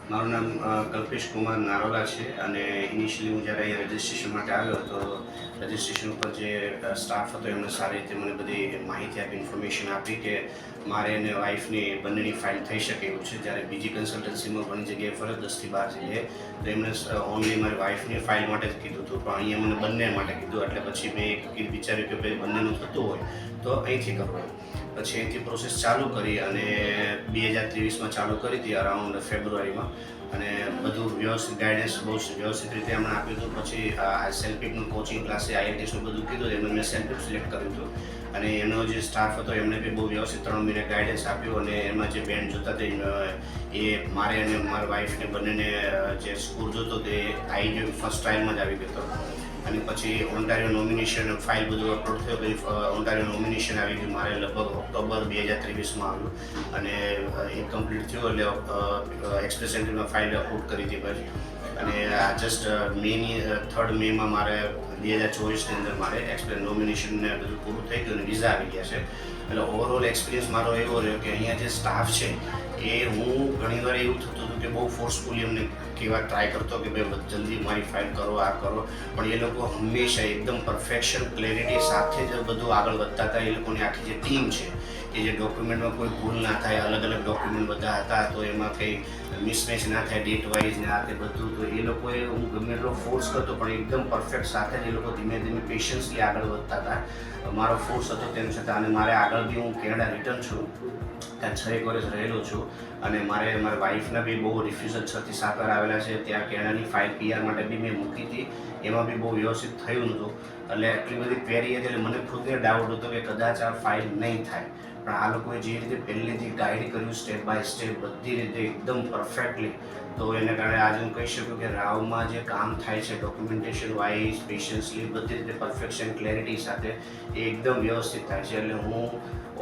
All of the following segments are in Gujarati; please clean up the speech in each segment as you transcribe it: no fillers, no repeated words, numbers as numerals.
મારું નામ કલ્પેશ કુમાર નારોલા છે અને ઇનિશિયલી હું જ્યારે અહીંયા રજિસ્ટ્રેશન માટે આવ્યો તો રજિસ્ટ્રેશન ઉપર જે સ્ટાફ હતો એમણે સારી રીતે મને બધી માહિતી આપી, ઇન્ફોર્મેશન આપી કે મારે અને વાઈફની બંનેની ફાઇલ થઈ શકે એવું છે. જ્યારે બીજી કન્સલ્ટન્સીમાં ઘણી જગ્યાએ ફરજ 10થી 12 જગ્યાએ તો એમણે ઓનલી મારી વાઈફની ફાઇલ માટે જ કીધું હતું, પણ અહીંયા મને બંને માટે કીધું. એટલે પછી મેં વિચાર્યું કે ભાઈ બંનેનું થતું હોય તો અહીંથી કરવું. પછી અહીંથી પ્રોસેસ ચાલુ કરી અને 2023માં ચાલુ કરી હતી અરાઉન્ડ ફેબ્રુઆરીમાં. અને બધું વ્યવસ્થિત ગાઈડન્સ બહુ વ્યવસ્થિત રીતે એમણે આપ્યું હતું. પછી સેલ્ફીપનું કોચિંગ ક્લાસે આઈએલટીએસનું બધું કીધું, એમને મેં સેલ્ફીપ સિલેક્ટ કર્યું હતું. અને એનો જે સ્ટાફ હતો એમને બી બહુ વ્યવસ્થિત 3 મહિને ગાઈડન્સ આપ્યું. અને એમાં જે બેન્ડ જોતા હતા એ મારે અને મારા વાઈફને બંનેને જે સ્કોર જોતો તે આવી ગયો, ફર્સ્ટ ટ્રાયલમાં જ આવી ગયો હતો. અને પછી ઓન્ટારિયો નોમિનેશન ફાઇલ બધું અપલોડ થયો, પછી ઓન્ટારિયો નોમિનેશન આવી ગયું મારે લગભગ ઓક્ટોબર 2023માં આવ્યું. અને એ કમ્પ્લીટ થયું એટલે એક્સપ્રેસ એન્ટ્રીમાં ફાઇલ અપલોડ કરી હતી પછી. અને જસ્ટ મેની 3rd મેમાં મારે 2024ની અંદર મારે એક્સપ્રેસ નોમિનેશનને બધું પૂરું થઈ ગયું અને વિઝા આવી ગયા છે. એટલે ઓવરઓલ એક્સપિરિયન્સ મારો એવો રહ્યો કે અહીંયા જે સ્ટાફ છે એ હું ઘણીવાર એવું થતું હતું કે બહુ ફોર્સફુલી એમને કહેવા ટ્રાય કરતો કે ભાઈ જલ્દી મારી ફાઇલ કરો, આ કરો, પણ એ લોકો હંમેશા એકદમ પરફેક્શન ક્લેરિટી સાથે જ બધું આગળ વધતા હતા. એ લોકોની આખી જે ટીમ છે કે જે ડોક્યુમેન્ટમાં કોઈ ભૂલ ના થાય, અલગ અલગ ડોક્યુમેન્ટ બધા હતા તો એમાં કંઈ મિસમેચ ના થાય ડેટ વાઇઝ ને આ તે બધું. તો એ લોકોએ હું ગમે એટલો ફોર્સ કરતો પણ એકદમ પરફેક્ટ સાથે જ એ લોકો ધીમે ધીમે પેશન્સલી આગળ વધતા હતા. મારો ફોર્સ હતો તેમ છતાં. અને મારે આગળ બી હું કેનેડા રિટર્ન છું, ત્યાં 6 વર્ષ રહેલો છું. અને મારા વાઈફના બી બહુ રિફ્યુઝલ 6 થી 7 વાર આવેલા છે. ત્યાં કેનેડાની ફાઇલ PR માટે બી મેં મૂકી હતી, એમાં બી બહુ વ્યવસ્થિત થયું નહોતું. એટલે એટલી બધી ક્વેરી હતી એટલે મને ખુદને ડાઉટ હતો કે કદાચ આ ફાઇલ નહીં થાય. પણ આ લોકોએ જે રીતે પહેલેથી ગાઈડ કર્યું સ્ટેપ બાય સ્ટેપ બધી રીતે એકદમ પરફેક્ટલી, તો એને કારણે આજે હું કહી શકું કે રાવમાં જે કામ થાય છે ડોક્યુમેન્ટેશન વાઇઝ પેશન્સલી બધી રીતે પરફેક્શન ક્લેરિટી સાથે એ એકદમ વ્યવસ્થિત થાય છે. એટલે હું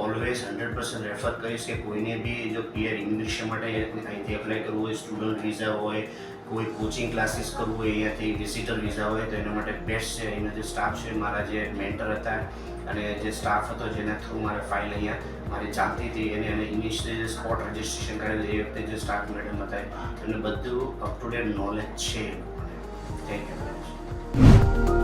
ઓલવેઝ 100% રેફર કરીશ કે કોઈને બી જો PR ઇમિગ્રેશન માટે અહીંથી એપ્લાય કરવું હોય, સ્ટુડન્ટ વિઝા હોય, કોઈ કોચિંગ ક્લાસીસ કરવું હોય, અહીંયાથી વિઝિટર વિઝા હોય, તો એના માટે બેસ્ટ છે. અહીંનો જે સ્ટાફ છે, મારા જે મેન્ટર હતા અને જે સ્ટાફ હતો જેના થ્રુ મારે ફાઇલ અહીંયા મારી ચાલતી હતી એને ઇનિશિયલી જે સ્પોટ રજિસ્ટ્રેશન કરેલું એ વખતે જે સ્ટાફ મેડમ હતા એમને બધું અપ ટુ ડેટ નોલેજ છે. Thank you.